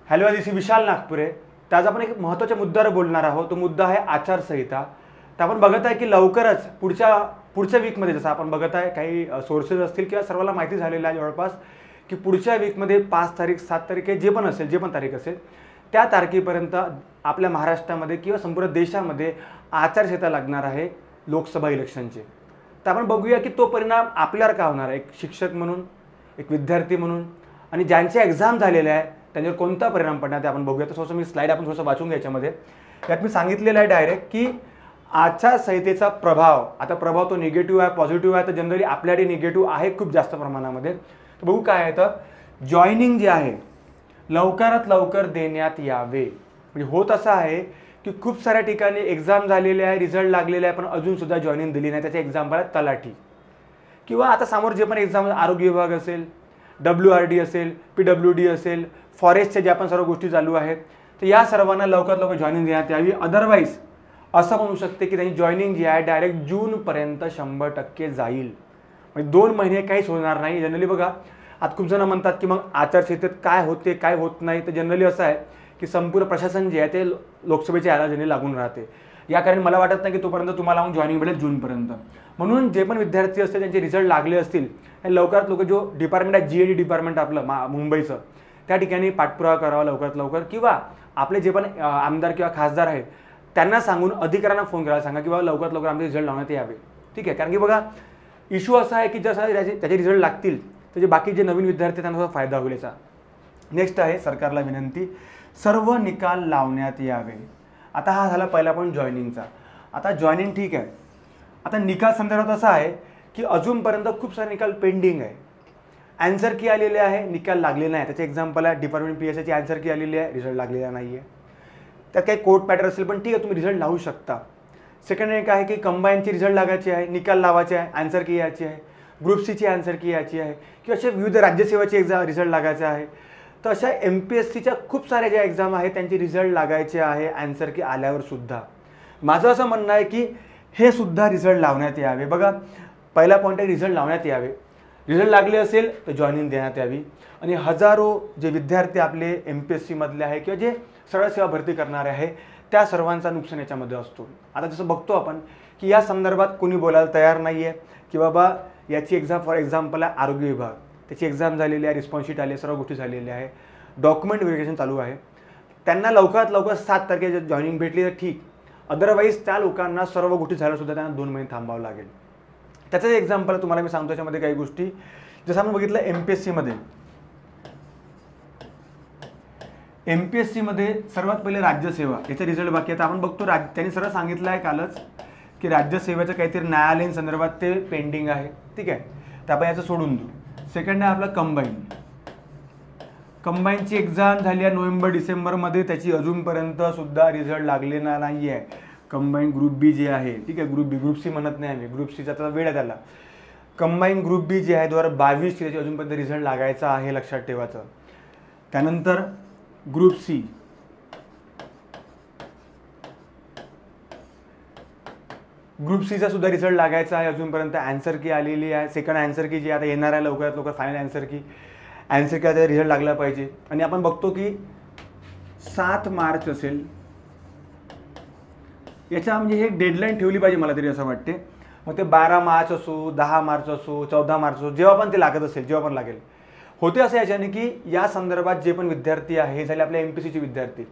Hello, दिस विशाल नागपुरे. तर आज आपण एक महत्त्वाच्या मुद्द्यावर बोलणार आहोत. तो मुद्दा आहे आचारसंहिता. तर आपण बघत आहे की लवकरच पुढच्या वीकमध्ये, जसं आपण बघत आहे काही सोर्सेस असतील किंवा सर्वांना माहिती झालेलं आहे जवळपास, की पुढच्या वीकमध्ये 5 तारीख 7 तारीख जे पण तारीख असेल त्या तारखेपर्यंत आपल्या महाराष्ट्रामध्ये किंवा संपूर्ण देशामध्ये आचारसंहिता लागणार आहे लोकसभा इलेक्शनची. तर आपण बघूया की तो परिणाम आपल्यावर का होणार आहे, एक शिक्षक म्हणून, एक विद्यार्थी म्हणून, आणि ज्यांचे एक्झाम झालेले आहे त्यांच्यावर कोणता परिणाम पडणार ते आपण बघूया. तर थोडंसं मी स्लाईड आपण थोडंसं वाचून घ्यायच्यामध्ये यात मी सांगितलेलं आहे डायरेक्ट की आचारसंहितेचा प्रभाव, आता प्रभाव तो निगेटिव्ह आहे पॉझिटिव्ह आहे. तर जनरली आपल्याकडे निगेटिव्ह आहे खूप जास्त प्रमाणामध्ये. तर बघू काय आहे, तर जॉईनिंग जे आहे लवकरात लवकर देण्यात यावे. म्हणजे होत असं आहे की खूप साऱ्या ठिकाणी एक्झाम झालेले आहे, रिझल्ट लागलेले आहे, पण अजूनसुद्धा जॉईनिंग दिली नाही. त्याचे एक्झाम्पल आहे तलाठी किंवा आता समोर जे पण एक्झाम, आरोग्य विभाग असेल, WRD असेल, PWD असेल, फॉरेस्टच्या ज्या पण सर्व गोष्टी चालू आहेत, तर या सर्वांना लवकरात लवकर जॉईनिंग देण्यात यावी. अदरवाईज असं म्हणू शकते की त्यांची जॉईनिंग जी आहे डायरेक्ट जूनपर्यंत 100% जाईल. म्हणजे 2 महिने काहीच होणार नाही. जनरली बघा, आता खूप जण म्हणतात की मग आचारसंहितेत काय होते काय होत नाही. तर जनरली असं आहे की संपूर्ण प्रशासन जे आहे ते लोकसभेच्या याला जनरली लागून राहते. या कारण मला वाटत नाही की तोपर्यंत तुम्हाला मग जॉईनिंग मिळेल जूनपर्यंत. म्हणून जे पण विद्यार्थी असतील त्यांचे रिझल्ट लागले असतील हे लवकरात लवकर, जो डिपार्टमेंट आहे GAD डिपार्टमेंट आपलं मुंबईचं, त्या ठिकाणी पाठपुरावा करावा लवकरात लवकर. किंवा आपले जे पण आमदार किंवा खासदार आहेत त्यांना सांगून अधिकाऱ्यांना फोन करायला सांगा की बाबा लवकरात लवकर आमचे रिझल्ट लावण्यात यावे. ठीक आहे, कारण की बघा इश्यू असा आहे की जसं त्याचे रिझल्ट लागतील तर जे बाकी जे नवीन विद्यार्थी त्यांना फायदा होईल याचा. नेक्स्ट आहे सरकारला विनंती, सर्व निकाल लावण्यात यावे. आता हा झाला पहिला पॉईंट जॉईनिंगचा. आता जॉईनिंग ठीक आहे. आता निकाल संदर्भात असा आहे की अजूनपर्यंत खूप सारे निकाल पेंडिंग आहे. ॲन्सर की आलेले आहे, निकाल लागले नाही. त्याचे एक्झाम्पल आहे डिपार्टमेंट PSIची ॲन्सर की आलेली आहे, रिझल्ट लागलेला नाही आहे. त्यात काही कोर्ट मॅटर असेल पण ठीक आहे, तुम्ही रिझल्ट लावू शकता. सेकंड एक आहे की कंबाईनची रिझल्ट लागायची आहे, निकाल लावायचे आहे, ॲन्सर की यायची आहे, ग्रुप Cची ॲन्सर की यायची आहे, किंवा अशा विविध राज्यसेवाची रिझल्ट लागायचे आहे. तर अशा MPSCच्या खूप साऱ्या ज्या एक्झाम आहेत त्यांचे रिझल्ट लागायचे आहे ॲन्सर की आल्यावर सुद्धा. माझं असं म्हणणं आहे की हे सुद्धा रिझल्ट लावण्यात यावे. बघा, पहिला पॉईंट आहे रिझल्ट लावण्यात यावे. रिझल्ट लागले असेल तर जॉईनिंग देण्यात यावी. आणि हजारो जे विद्यार्थी आपले MPSC मधले आहे किंवा जे सरळ सेवा भरती करणारे आहे त्या सर्वांचा नुकसान याच्यामध्ये असतो. आता जसं बघतो आपण की या संदर्भात कोणी बोलायला तयार नाही आहे की बाबा याची एक्झाम, फॉर एक्झाम्पल आहे आरोग्य विभाग, त्याची एक्झाम झालेली आहे, रिस्पॉन्स शीट आली आहे, सर्व गोष्टी झालेल्या आहे, डॉक्युमेंट व्हेरिफिकेशन चालू आहे. त्यांना लवकरात लवकर 7 तारखेला जॉईनिंग भेटली तर ठीक. अदरवाईज त्या लोकांना सर्व गोष्टी झाल्यासुद्धा त्यांना 2 महिने थांबावं लागेल. त्याचं एक्झाम्पल तुम्हाला मी सांगतो. त्याच्यामध्ये काही गोष्टी जसं आपण बघितलं MPSC मध्ये सर्वात पहिले राज्यसेवा याचा रिझल्ट बाकी आहे. आपण बघतो त्यांनी सरळ सांगितलं आहे कालच की राज्यसेवेचं काहीतरी न्यायालयीन संदर्भात ते पेंडिंग आहे. ठीक आहे, तर आपण याचं सोडून देऊ. सेकंड आहे आपला कंबाईनची एक्झाम झाली आहे नोव्हेंबर-डिसेंबरमध्ये, त्याची अजूनपर्यंत सुद्धा रिझल्ट लागलेला नाही आहे. कंबाईन ग्रुप B जे आहे, ठीक आहे, ग्रुप C म्हणत नाही आम्ही, ग्रुप Cचा तर वेळ आहे त्याला. कंबाईन ग्रुप B जे आहे 2022 त्याची अजूनपर्यंत रिझल्ट लागायचा आहे, लक्षात ठेवायचं. त्यानंतर ग्रुप C, ग्रुप Cचा सुद्धा रिझल्ट लागायचा आहे अजूनपर्यंत. ॲन्सर की आलेली आहे, सेकंड ॲन्सर की जी आता येणार आहे लवकरात लवकर, फायनल ॲन्सर की आता रिझल्ट लागला पाहिजे. आणि आपण बघतो की 7 मार्च असेल याच्या, म्हणजे हे डेडलाईन ठेवली पाहिजे मला तरी असं वाटते. मग ते 12 मार्च असो, 10 मार्च असो, 14 मार्च असो, जेव्हा पण ते लागत असेल, जेव्हा पण लागेल. होते असं याच्याने की या संदर्भात जे पण विद्यार्थी आहे हे झाले आपल्या MPSCचे विद्यार्थी.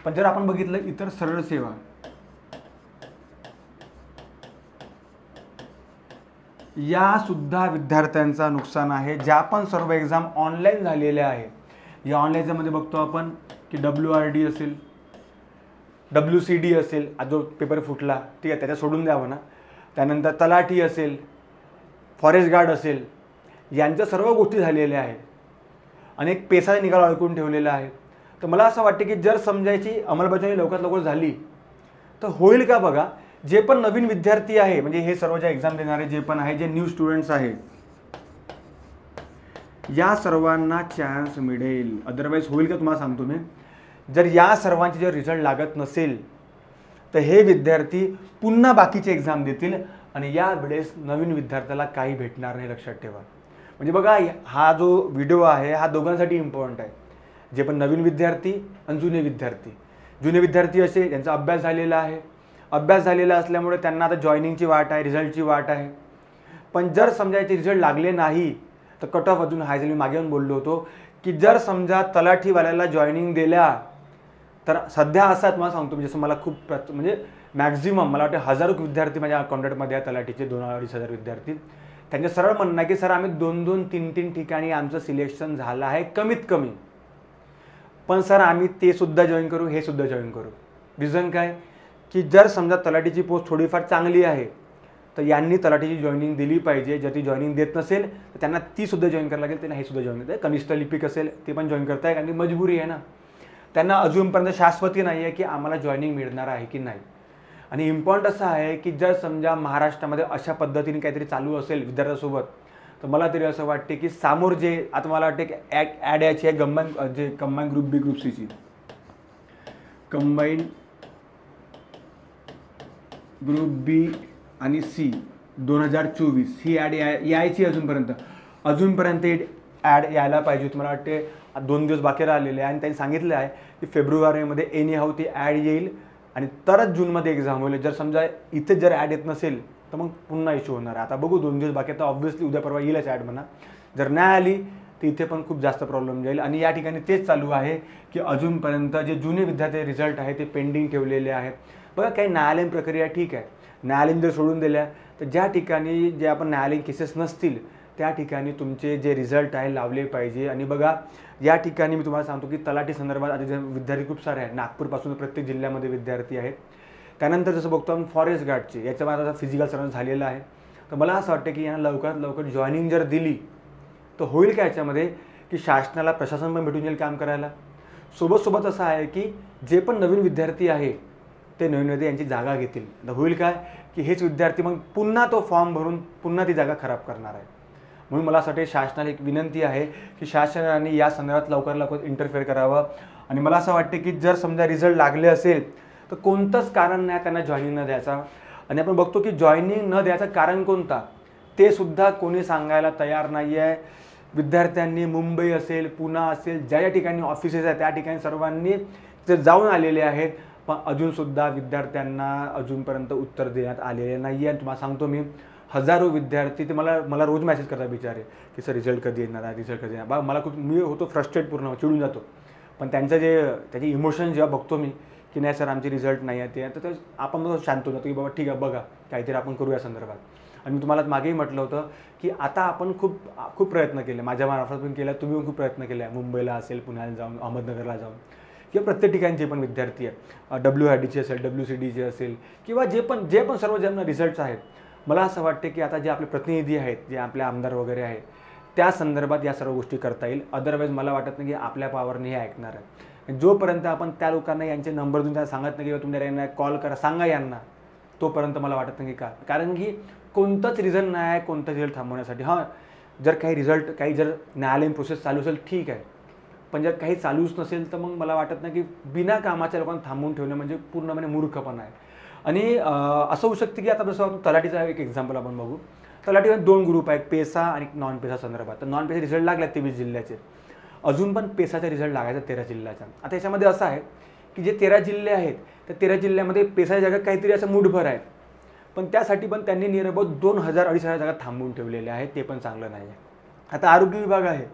पण जर आपण बघितलं इतर सरळ सेवा, या सुद्धा विद्यार्थ्यांचा नुकसान आहे. ज्या पण सर्व एक्झाम ऑनलाईन झालेल्या आहे, या ऑनलाईनमध्ये बघतो आपण की WRD असेल, WCD असेल, जो पेपर फुटला, ठीक आहे, त्याच्या सोडून द्यावं ना. त्यानंतर तलाठी असेल, फॉरेस्ट गार्ड असेल, यांच्या सर्व गोष्टी झालेल्या आहेत. अनेक पेसाचे निकाल अडकून ठेवलेला आहे. तर मला असं वाटतं की जर समजायची अंमलबजावणी लवकरात लवकर झाली तर होईल का. बघा, जे पण नवीन विद्यार्थी आहे, म्हणजे हे सर्व ज्या एक्झाम देणारे जे पण आहे, जे न्यू स्टुडंट्स आहे, या सर्वांना चान्स मिळेल. अदरवाईज होईल का तुम्हाला सांगतो मी. जर या सर्वांचे जर रिझल्ट लागत नसेल तर हे विद्यार्थी पुन्हा बाकीचे एक्झाम देतील आणि यावेळेस नवीन विद्यार्थ्याला काही भेटणार नाही, लक्षात ठेवा. म्हणजे बघा, हा जो व्हिडिओ आहे हा दोघांसाठी इम्पॉर्टंट आहे. जे पण नवीन विद्यार्थी आणि जुने विद्यार्थी असे ज्यांचा अभ्यास झालेला आहे, अभ्यास झालेला असल्यामुळे त्यांना आता जॉईनिंगची वाट आहे, रिझल्टची वाट आहे. पण जर समजा याचे रिझल्ट लागले नाही तर कट ऑफ अजून हाय. मी मागे येऊन बोललो होतो की जर समजा तलाठीवाल्याला जॉईनिंग दिल्या तर सध्या असा तुम्हाला सांगतो, म्हणजे जसं मला खूप म्हणजे मॅक्झिमम मला वाटतं हजारो विद्यार्थी माझ्या कॉन्टॅक्टमध्ये आहे, तलाठीचे 2-2.5 विद्यार्थी. त्यांचे सरळ म्हणणं आहे की सर आम्ही 2-2, 3-3 ठिकाणी आमचं सिलेक्शन झालं आहे कमीत कमी, पण सर आम्ही ते सुद्धा जॉईन करू, हे सुद्धा जॉईन करू. रिझन काय की जर समजा तलाठीची पोस्ट थोडीफार चांगली आहे तर यांनी तलाठीची जॉईनिंग दिली पाहिजे. जर ती जॉईनिंग देत नसेल तर त्यांना ती सुद्धा जॉईन करायला लागेल, त्यांना हे सुद्धा जॉईन करता. कनिष्ठ लिपिक असेल ते पण जॉईन करताय, कारण की मजबुरी आहे ना. त्यांना अजूनपर्यंत शाश्वती नाही आहे की आम्हाला जॉईनिंग मिळणार आहे की नाही. आणि इम्पॉर्टंट असं आहे की जर समजा महाराष्ट्रामध्ये अशा पद्धतीने काहीतरी चालू असेल विद्यार्थ्यांसोबत, तर मला तरी असं वाटते की समोर जे आता मला वाटते की ॲड याची आहे कंबाईन ग्रुप बी ग्रुप सीची कंबाईन ग्रुप बी आणि सी 2024 ही ॲड यायची अजूनपर्यंत ॲड यायला पाहिजे. तुम्हाला वाटते 2 दिवस बाकी राहिलेले आहे आणि त्यांनी सांगितलं आहे की फेब्रुवारीमध्ये एनी हाऊ ती ॲड येईल आणि तरच जूनमध्ये एक्झाम होईल. जर समजा इथे जर ॲड येत नसेल तर मग पुन्हा इश्यू होणार आहे. आता बघू 2 दिवस बाकी, तर ऑब्व्हियसली उद्या परवा येईलच ॲड म्हणा. जर नाही आली तर इथे पण खूप जास्त प्रॉब्लेम जाईल. आणि या ठिकाणी तेच चालू आहे की अजूनपर्यंत जे जुने विद्यार्थी रिझल्ट आहे ते पेंडिंग ठेवलेले आहे. बघा काही न्यायालयीन प्रक्रिया ठीक आहे, न्यायालयीन जर सोडून दिल्या तर ज्या ठिकाणी जे आपण न्यायालयीन केसेस नसतील त्या ठिकाणी तुमचे जे रिझल्ट आहे लावले पाहिजे. आणि बघा या ठिकाणी मी तुम्हाला सांगतो की तलाठी संदर्भात आता जे विद्यार्थी खूप सारे आहेत, नागपूरपासून प्रत्येक जिल्ह्यामध्ये विद्यार्थी आहेत. त्यानंतर जसं बघतो आपण फॉरेस्ट गार्डचे, याच्या बाद आता फिजिकल सर्व्हिस झालेलं आहे. तर मला असं वाटतं की यांना लवकरात लवकर जॉईनिंग जर दिली तर होईल का याच्यामध्ये की शासनाला प्रशासन पण भेटून जाईल काम करायला. सोबत असं आहे की जे पण नवीन विद्यार्थी आहे ते नवीन विद्यार्थी यांची जागा घेतील. तर होईल काय की हेच विद्यार्थी मग पुन्हा तो फॉर्म भरून पुन्हा ती जागा खराब करणार आहे. म्हणून मला असं वाटते शासनाला एक विनंती आहे की शासनाने या संदर्भात लवकर इंटरफेअर करावं. आणि मला असं वाटते की जर समजा रिझल्ट लागले असेल तर कोणतंच कारण नाही त्यांना जॉईनिंग न द्यायचा. आणि आपण बघतो की जॉईनिंग न द्यायचं कारण कोणता ते सुद्धा कोणी सांगायला तयार नाही आहे. विद्यार्थ्यांनी मुंबई असेल, पुणे असेल, ज्या ज्या ठिकाणी ऑफिसेस आहेत त्या ठिकाणी सर्वांनी ते जाऊन आलेले आहेत, पण अजूनसुद्धा विद्यार्थ्यांना अजूनपर्यंत उत्तर देण्यात आलेले नाही आहे. तुम्हाला सांगतो मी हजारो विद्यार्थी ते मला रोज मेसेज करतात बिचारे की सर रिझल्ट कधी येणार आहे, रिझल्ट कधी येणार. बा मला मी होतो फ्रस्ट्रेट, पूर्ण चिडून जातो. पण त्याचे इमोशन जेव्हा बघतो मी की नाही सर आमचे रिझल्ट नाही आहे ते, तर आपण मग शांत होतो की बाबा ठीक आहे, बघा काहीतरी आपण करू या संदर्भात. आणि मी तुम्हाला मागेही म्हटलं होतं की आता आपण खूप प्रयत्न केले, माझ्या मार्फत पण केला, तुम्ही पण खूप प्रयत्न केले आहे. मुंबईला असेल, पुण्याला जाऊन, अहमदनगरला जाऊन किंवा प्रत्येक ठिकाणी जे पण विद्यार्थी आहेत, WIDची असेल, WCDची असेल किंवा जे पण सर्व ज्यांना रिझल्ट्स आहेत, मला असं वाटते की आता जे आपले प्रतिनिधी आहेत, जे आपले आमदार वगैरे आहेत, त्या संदर्भात या सर्व गोष्टी करता येईल. अदरवाईज मला वाटत नाही की आपल्या पावरने हे ऐकणार आहे. जोपर्यंत आपण त्या लोकांना यांचे नंबर देऊन त्यांना सांगत नाही की तुमच्या यांना कॉल करा, सांगा यांना, तोपर्यंत मला वाटत नाही की कारण की कोणतंच रिझन नाही आहे कोणतं रिझल्ट थांबवण्यासाठी. हां, जर काही जर न्यायालयीन प्रोसेस चालू असेल ठीक आहे, पण जर काही चालूच नसेल तर मग मला वाटत नाही की बिना कामाच्या लोकांना थांबवून ठेवणं म्हणजे पूर्णपणे मूर्खपणा आहे. आणि असं होऊ शकतं की आता जसं तलाठीचा एक एक्झाम्पल आपण बघू. तलाठीमध्ये 2 ग्रुप आहेत, पेसा आणि नॉन पेसा संदर्भात. तर नॉन पेसा रिझल्ट लागला 23 जिल्ह्याचे, अजून पण पेसाचा रिझल्ट लागायचा 13 जिल्ह्याचा. आता याच्यामध्ये असं आहे की जे 13 जिल्हे आहेत त्या 13 जिल्ह्यामध्ये पेसाच्या जागा काहीतरी असं मूठभर आहेत, पण त्यासाठी पण त्यांनी निरबोध 2,000-2,500 जागा थांबवून ठेवलेल्या आहेत. ते पण चांगलं नाही आहे. आता आरोग्य विभाग आहे,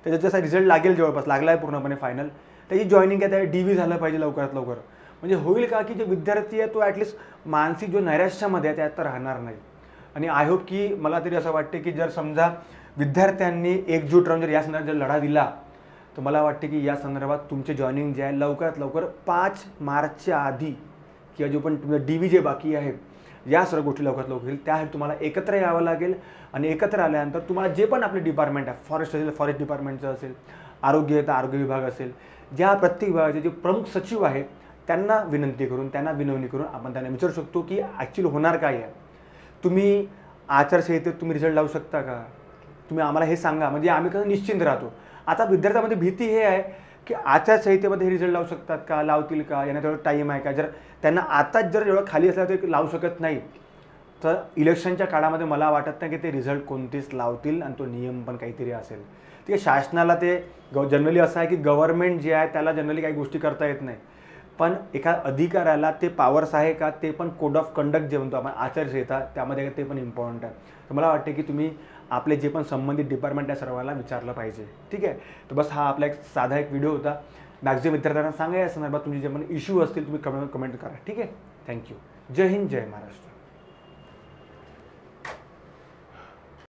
त्याच्यात जसा रिझल्ट लागेल, जवळपास लागला आहे पूर्णपणे फायनल, त्याची जॉईनिंग आहे, त्या DV झालं पाहिजे लवकरात लवकर. म्हणजे होईल का की जो विद्यार्थी आहे तो ॲटलिस्ट मानसिक जो नैराश्यामध्ये आहे त्यात तर राहणार नाही. आणि आय होप की मला तरी असं वाटते की जर समजा विद्यार्थ्यांनी एकजूट राहून जर या संदर्भात जर लढा दिला तर मला वाटते की या संदर्भात तुमचे जॉईनिंग जे आहे लवकरात लवकर 5 मार्चच्या आधी किंवा जो पण तुमचं DV जे बाकी आहे या सर्व गोष्टी लवकरात लवकर होईल. त्यासाठी तुम्हाला एकत्र यावं लागेल. आणि एकत्र आल्यानंतर तुम्हाला जे पण आपले डिपार्टमेंट आहे, फॉरेस्ट असेल फॉरेस्ट डिपार्टमेंटचं असेल, आरोग्य तर आरोग्य विभाग असेल, ज्या प्रत्येक विभागाचे जे प्रमुख सचिव आहेत त्यांना विनंती करून, त्यांना विनवणी करून आपण त्यांना विचारू शकतो की ॲक्च्युली होणार काय आहे. तुम्ही आचारसंहितेत तुम्ही रिझल्ट लावू शकता का, तुम्ही आम्हाला हे सांगा, म्हणजे आम्ही कसं निश्चिंत राहतो. आता विद्यार्थ्यांमध्ये भीती हे आहे की आचारसंहितेमध्ये हे रिझल्ट लावू शकतात का, लावतील का, यांना तेवढं टाईम आहे का. जर त्यांना आताच जर एवढं खाली असलं तर लावू शकत नाही, तर इलेक्शनच्या काळामध्ये मला वाटत नाही की ते रिझल्ट कोणतेच लावतील आणि तो नियम पण काहीतरी असेल. ठीक आहे, शासनाला ते जनरली असं आहे की गव्हर्नमेंट जे आहे त्याला जनरली काही गोष्टी करता येत नाही, पण एका अधिकाऱ्याला ते पॉवर्स आहे का, ते पण कोड ऑफ कंडक्ट जे म्हणतो आपण आचारसंहिता, त्यामध्ये ते पण इम्पॉर्टंट आहे. तर मला वाटते की तुम्ही आपले जे पण संबंधित डिपार्टमेंट आहे सर्वांना विचारलं पाहिजे. ठीक आहे, तर बस हा आपला एक साधा एक व्हिडिओ होता. मॅक्झिमम विद्यार्थ्यांना सांगा या संदर्भात तुमचे जे पण इश्यू असतील तुम्ही कमेंट करा. ठीक आहे, थँक्यू. जय हिंद, जय महाराष्ट्र.